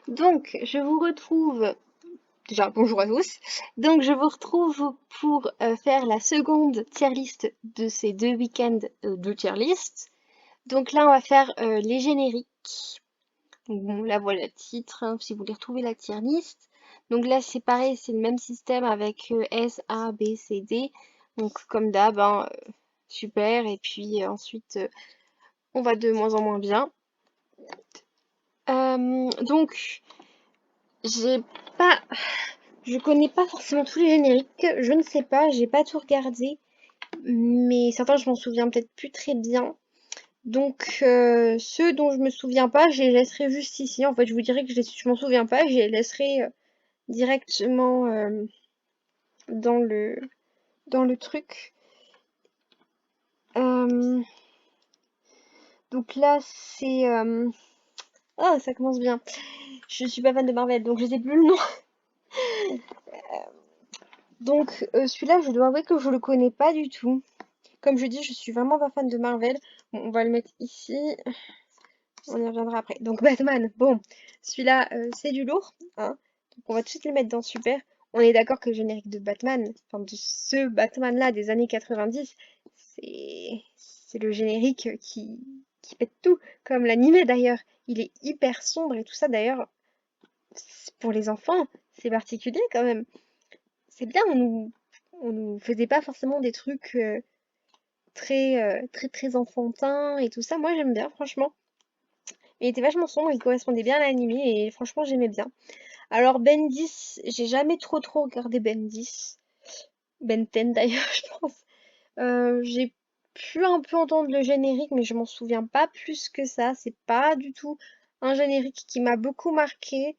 Donc, je vous retrouve, déjà bonjour à tous, donc je vous retrouve pour faire la seconde tier list de ces deux week-ends de tier list. Donc là, on va faire les génériques. Donc bon, là voilà le titre, hein, si vous voulez retrouver la tier list. Donc là, c'est pareil, c'est le même système avec S, A, B, C, D. Donc comme d'hab, hein, super, et puis ensuite, on va de moins en moins bien. Donc, j'ai pas Je connais pas forcément tous les génériques, je ne sais pas, j'ai pas tout regardé, mais certains je m'en souviens peut-être plus très bien. Donc ceux dont je me souviens pas, je les laisserai juste ici. En fait, je vous dirai que je m'en souviens pas, je les laisserai directement dans le dans le truc. Euh, donc là c'est oh, ça commence bien. Je suis pas fan de Marvel, donc je sais plus le nom. Donc celui-là, je dois avouer que je le connais pas du tout. Comme je dis, je suis vraiment pas fan de Marvel. Bon, on va le mettre ici. On y reviendra après. Donc Batman, bon, celui-là, c'est du lourd, hein. Donc on va tout de suite le mettre dans Super. On est d'accord que le générique de Batman, enfin de ce Batman-là des années 90, c'est le générique qui pète tout, comme l'animé d'ailleurs. Il est hyper sombre et tout ça d'ailleurs. Pour les enfants, c'est particulier quand même. C'est bien, on nous faisait pas forcément des trucs très enfantins et tout ça. Moi j'aime bien, franchement. Il était vachement sombre, il correspondait bien à l'animé et franchement j'aimais bien. Alors Ben 10, j'ai jamais trop regardé Ben 10. Ben 10 d'ailleurs je pense. J'ai pu un peu entendre le générique mais je m'en souviens pas plus que ça. C'est pas du tout un générique qui m'a beaucoup marqué.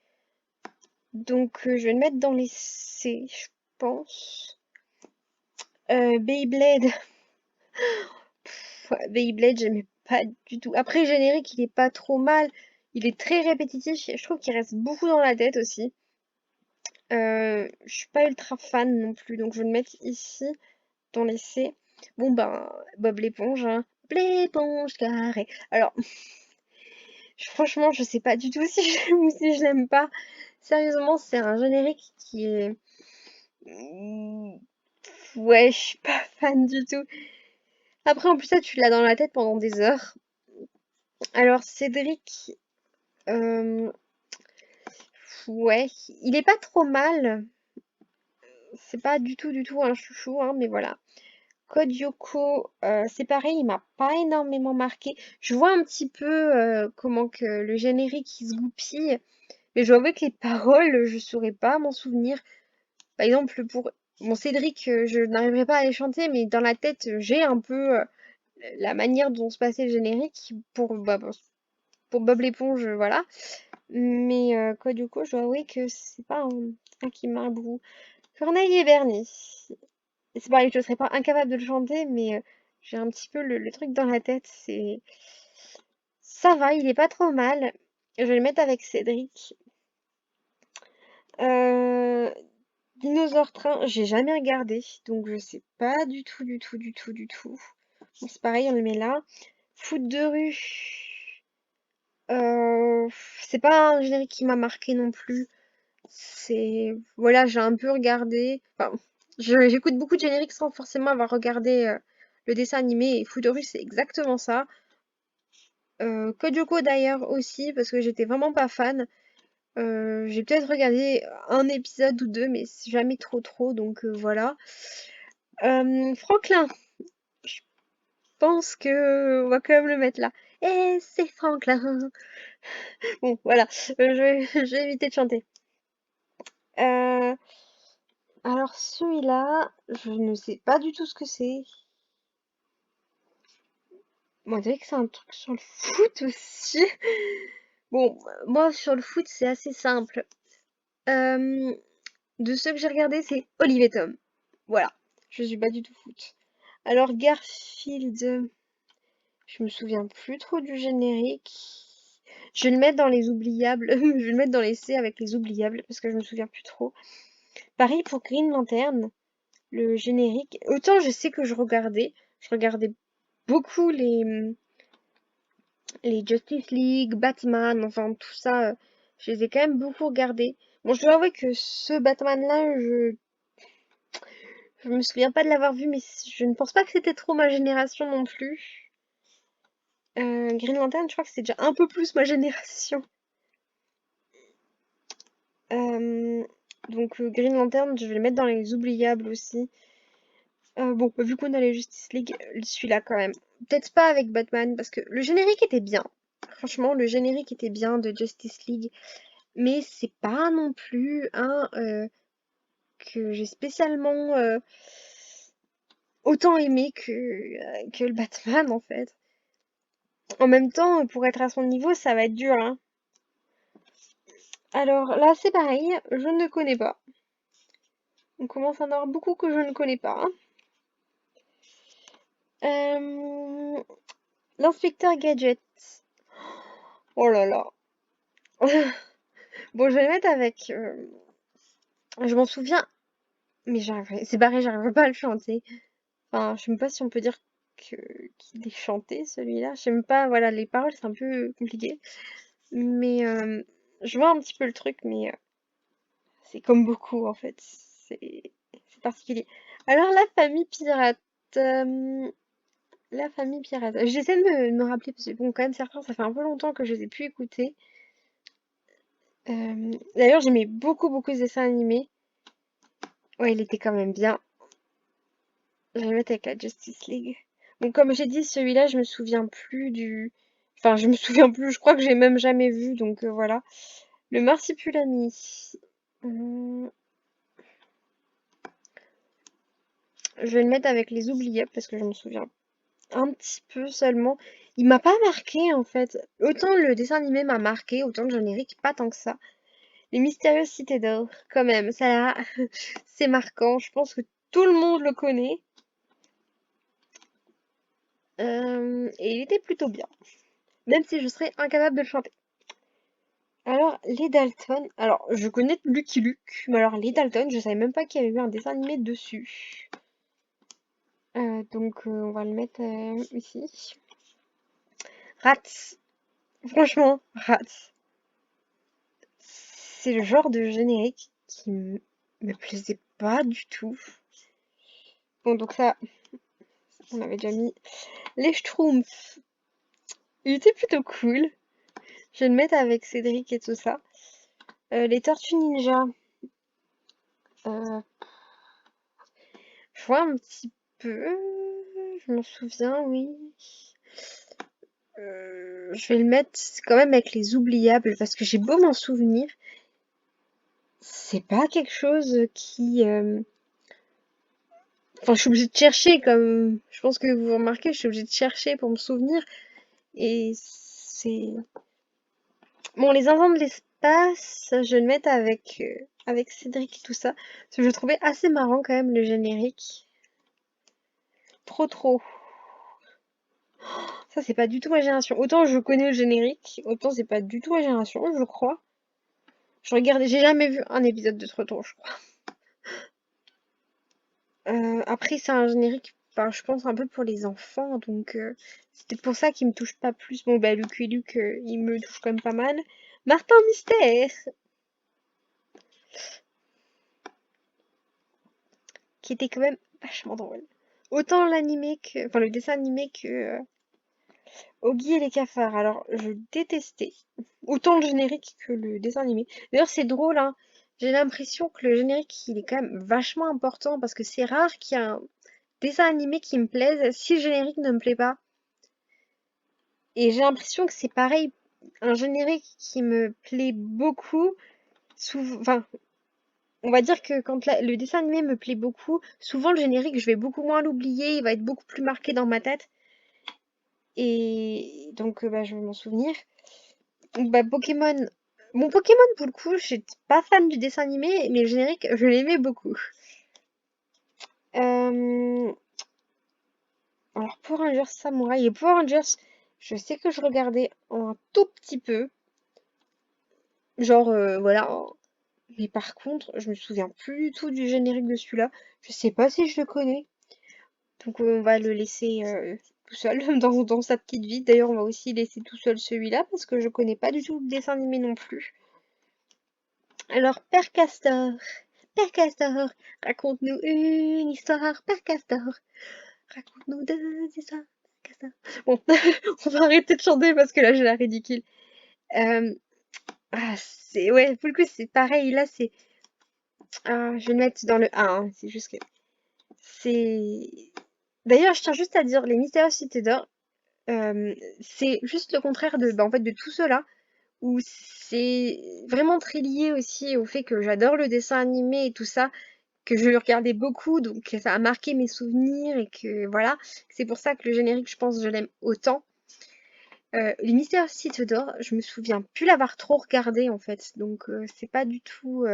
Donc je vais le mettre dans les C, je pense. Beyblade. Ouais, Beyblade, j'aimais pas du tout. Après, le générique, il est pas trop mal. Il est très répétitif. Je trouve qu'il reste beaucoup dans la tête aussi. Je suis pas ultra fan non plus, donc je vais le mettre ici, dans les C. Bon ben, Bob l'éponge, hein. Bob l'éponge carré. Alors, franchement, je sais pas du tout si j'aime ou si je l'aime pas. Sérieusement, c'est un générique qui est... Ouais, je suis pas fan du tout. Après, en plus, ça, tu l'as dans la tête pendant des heures. Alors, Cédric, euh, ouais, il est pas trop mal. C'est pas du tout un chouchou, hein, mais voilà. Code Lyoko, c'est pareil, il m'a pas énormément marqué. Je vois un petit peu comment que le générique il se goupille, mais je dois avouer que les paroles, je saurais pas m'en souvenir. Par exemple, pour mon Cédric, je n'arriverai pas à les chanter, mais dans la tête, j'ai un peu la manière dont se passait le générique pour Bob l'éponge, voilà. Mais Code Lyoko, je dois avouer que c'est pas un qui marque beaucoup. Corneille et Bernie. C'est pareil, je ne serais pas incapable de le chanter, mais j'ai un petit peu le truc dans la tête. Ça va, il est pas trop mal. Je vais le mettre avec Cédric. Euh... Dinosaure Train, j'ai jamais regardé, donc je sais pas du tout. Bon, c'est pareil, on le met là. Foot de rue. Euh... C'est pas un générique qui m'a marqué non plus. Voilà, j'ai un peu regardé. Enfin, j'écoute beaucoup de génériques sans forcément avoir regardé le dessin animé et Fudoru, c'est exactement ça. Code Lyoko d'ailleurs aussi, parce que j'étais vraiment pas fan. J'ai peut-être regardé un épisode ou deux, mais c'est jamais trop, donc voilà. Franklin, je pense que on va quand même le mettre là. Et c'est Franklin. Bon, voilà, je vais éviter de chanter. Euh, Alors celui-là, je ne sais pas du tout ce que c'est. Moi, on dirait que c'est un truc sur le foot aussi. Bon, moi sur le foot, c'est assez simple. Euh, de ceux que j'ai regardés, c'est Olive et Tom. Voilà, je suis pas du tout foot. Alors Garfield, je me souviens plus trop du générique. Je vais le mettre dans les oubliables. Je vais le mettre dans les C avec les oubliables parce que je me souviens plus trop. Pareil pour Green Lantern, le générique. Autant je sais que je regardais beaucoup les Justice League, Batman, enfin tout ça. Je les ai quand même beaucoup regardés. Bon, je dois avouer que ce Batman-là, je me souviens pas de l'avoir vu, mais je ne pense pas que c'était trop ma génération non plus. Green Lantern, je crois que c'est déjà un peu plus ma génération. Euh, Green Lantern, je vais le mettre dans les oubliables aussi. Bon, vu qu'on a les Justice League, celui-là quand même. Peut-être pas avec Batman, parce que le générique était bien. Franchement, le générique était bien de Justice League. Mais c'est pas non plus un que j'ai spécialement autant aimé que le Batman en fait. En même temps, pour être à son niveau, ça va être dur, hein. Alors là, c'est pareil, je ne connais pas. On commence à en avoir beaucoup que je ne connais pas, hein. Euh, L'inspecteur Gadget. Oh là là. Bon, je vais le mettre avec. Je m'en souviens, mais j'arriverai. C'est pareil, j'arriverai pas à le chanter. Enfin, je sais même pas si on peut dire que qu'il est chanté celui-là. Je sais même pas. Voilà, les paroles c'est un peu compliqué. Mais je vois un petit peu le truc, mais c'est comme beaucoup en fait. C'est particulier. Alors la famille pirate. euh, la famille pirate. J'essaie de me rappeler parce que bon, quand même certains, ça fait un peu longtemps que je les ai pu écouter. D'ailleurs, j'aimais beaucoup ce dessin animé. Ouais, il était quand même bien. Je vais le mettre avec la Justice League. Bon, comme j'ai dit, celui-là, je me souviens plus du. Enfin, je me souviens plus. Je crois que j'ai même jamais vu, donc voilà. Le Marsipulami. Hum, Je vais le mettre avec les oubliables parce que je me souviens un petit peu seulement. Il m'a pas marqué en fait. Autant le dessin animé m'a marqué, autant le générique pas tant que ça. Les mystérieuses cités d'or, quand même, ça là, c'est marquant. Je pense que tout le monde le connaît. Et il était plutôt bien, même si je serais incapable de le chanter. Alors, les Dalton, alors je connais Lucky Luke, mais alors les Dalton, je savais même pas qu'il y avait eu un dessin animé dessus. On va le mettre ici. Rats, franchement, Rats. C'est le genre de générique qui me plaisait pas du tout. Bon, donc ça, on avait déjà mis. Les Schtroumpfs, il était plutôt cool. Je vais le mettre avec Cédric et tout ça. Les Tortues Ninja, euh, je vois un petit peu. Je m'en souviens, oui. Je vais le mettre quand même avec les oubliables parce que j'ai beau m'en souvenir, c'est pas quelque chose qui. Enfin, je suis obligée de chercher, comme je pense que vous remarquez, je suis obligée de chercher pour me souvenir. Et c'est. Bon, les enfants de l'espace, je vais le mettre avec Cédric et tout ça. Parce que je trouvais assez marrant quand même le générique. Trop. Ça, c'est pas du tout ma génération. Autant je connais le générique, autant c'est pas du tout ma génération, je crois. J'ai jamais vu un épisode de Trop, je crois. Après, c'est un générique, enfin, je pense un peu pour les enfants, donc c'est peut-être pour ça qu'il me touche pas plus. Bon, bah, Lucky Luke, il me touche quand même pas mal. Martin Mystère, qui était quand même vachement drôle. Autant l'animé que, enfin, le dessin animé que Oggy et les cafards. Alors, je détestais autant le générique que le dessin animé. D'ailleurs, c'est drôle, hein. J'ai l'impression que le générique, il est quand même vachement important parce que c'est rare qu'il y ait un dessin animé qui me plaise si le générique ne me plaît pas. Et j'ai l'impression que c'est pareil, un générique qui me plaît beaucoup, enfin, on va dire que quand le dessin animé me plaît beaucoup, souvent le générique, je vais beaucoup moins l'oublier, il va être beaucoup plus marqué dans ma tête. Et donc, bah, je vais m'en souvenir. Donc, bah, Pokémon. Bon, Pokémon, pour le coup, je suis pas fan du dessin animé, mais le générique, je l'aimais beaucoup. Euh, Alors, Power Rangers Samurai et Power Rangers, je sais que je regardais un tout petit peu. Genre, voilà. Mais par contre, je me souviens plus du tout du générique de celui-là. Je sais pas si je le connais. Donc on va le laisser tout seul dans sa petite vie. D'ailleurs, on va aussi laisser tout seul celui-là parce que je connais pas du tout le dessin animé non plus. Alors, Père Castor, raconte-nous une histoire, Père Castor, raconte-nous deux histoires, Père Castor. Bon, on va arrêter de chanter parce que là j'ai la ridicule. Euh, ouais, pour le coup c'est pareil, là c'est, je vais le mettre dans le A, hein, c'est juste que, c'est, d'ailleurs je tiens juste à dire, les Mystérieuses Cités d'Or, c'est juste le contraire de, bah, en fait, de tout cela, où c'est vraiment très lié aussi au fait que j'adore le dessin animé et tout ça, que je le regardais beaucoup, donc ça a marqué mes souvenirs et que voilà, c'est pour ça que le générique, je pense, je l'aime autant. Les Mystères Cités d'Or, je me souviens plus l'avoir trop regardé en fait, donc c'est pas du tout.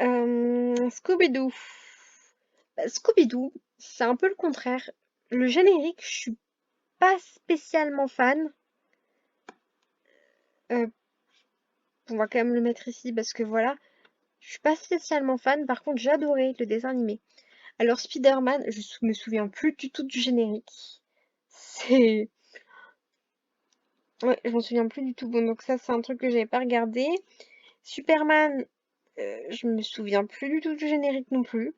Scooby-Doo. Bah, Scooby-Doo, c'est un peu le contraire. Le générique, je suis pas spécialement fan. Euh, on va quand même le mettre ici parce que voilà, je suis pas spécialement fan. Par contre, j'adorais le dessin animé. Alors Spider-Man, me souviens plus du tout du générique. C'est... Ouais, je m'en souviens plus du tout. Bon, donc ça, c'est un truc que j'avais pas regardé. Superman, je me souviens plus du tout du générique non plus.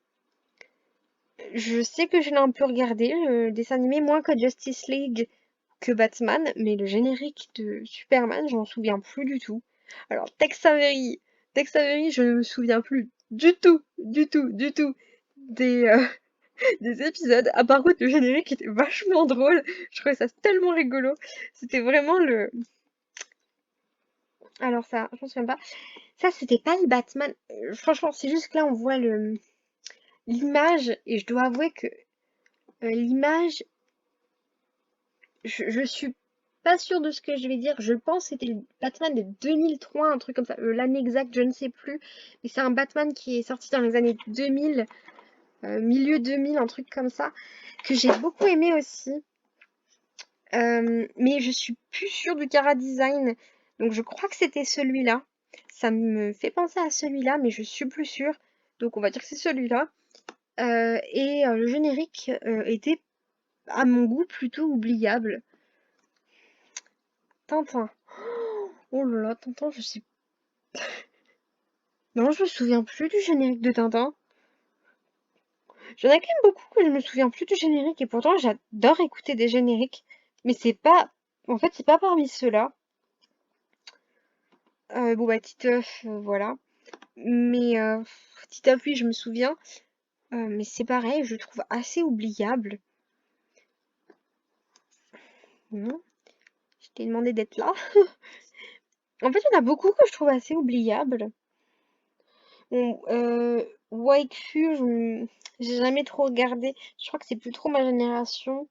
Je sais que je l'ai un peu regardé, le dessin animé, moins que Justice League, que Batman, mais le générique de Superman, je m'en souviens plus du tout. Alors, Tex Avery, je ne me souviens plus du tout des, des épisodes. Ah, par contre, le générique était vachement drôle. Je trouvais ça tellement rigolo. C'était vraiment le... Alors ça, je m'en souviens pas. Ça, c'était pas le Batman. Franchement, c'est juste que là, on voit le l'image, et je dois avouer que l'image, je suis pas sûre de ce que je vais dire. Je pense que c'était le Batman de 2003, un truc comme ça. L'année exacte, je ne sais plus. Mais c'est un Batman qui est sorti dans les années 2000, milieu 2000, un truc comme ça, que j'ai beaucoup aimé aussi. Mais je suis plus sûre du Cara Design. Donc je crois que c'était celui-là. Ça me fait penser à celui-là, mais je suis plus sûre. Donc on va dire que c'est celui-là. Le générique était, à mon goût, plutôt oubliable. Tintin. Oh là là, Tintin, je sais. Non, je me souviens plus du générique de Tintin. J'en ai quand même beaucoup que je me souviens plus du générique et pourtant j'adore écouter des génériques. Mais c'est pas. En fait, c'est pas parmi ceux-là. Bon bah Titeuf, voilà. Mais Titeuf, oui, je me souviens. Mais c'est pareil, je le trouve assez oubliable. Non, je t'ai demandé d'être là. En fait, il y en a beaucoup que je trouve assez oubliables. Bon, Wakfu, j'ai jamais trop regardé. Je crois que c'est plus trop ma génération.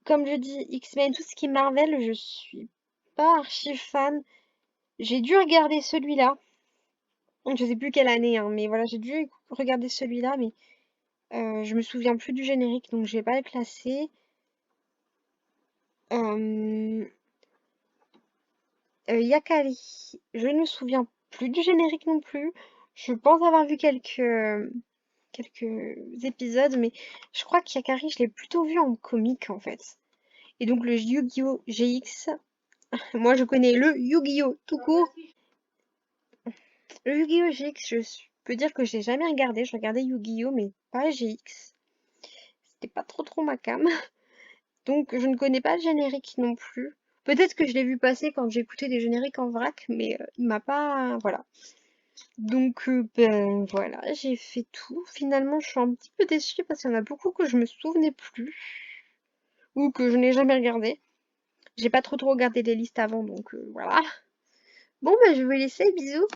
Comme je dis, X-Men, tout ce qui est Marvel, je suis pas archi fan. J'ai dû regarder celui-là. Je sais plus quelle année, hein, mais voilà, j'ai dû regarder celui-là, mais je me souviens plus du générique, donc je vais pas le classer. Euh, Yakari, je ne me souviens plus du générique non plus. Je pense avoir vu quelques épisodes, mais je crois que Yakari, je l'ai plutôt vu en comique en fait. Et donc le Yu-Gi-Oh! GX, moi je connais le Yu-Gi-Oh! Tout court. Le Yu-Gi-Oh! GX, peux dire que j'ai jamais regardé. Je regardais Yu-Gi-Oh! Mais pas GX. C'était pas trop ma cam. Donc je ne connais pas le générique non plus. Peut-être que je l'ai vu passer quand j'écoutais des génériques en vrac, mais il m'a pas... Voilà. Donc, ben voilà, j'ai fait tout. Finalement, je suis un petit peu déçue parce qu'il y en a beaucoup que je me souvenais plus ou que je n'ai jamais regardé. J'ai pas trop regardé les listes avant, donc voilà. Bon, ben je vais laisser, bisous.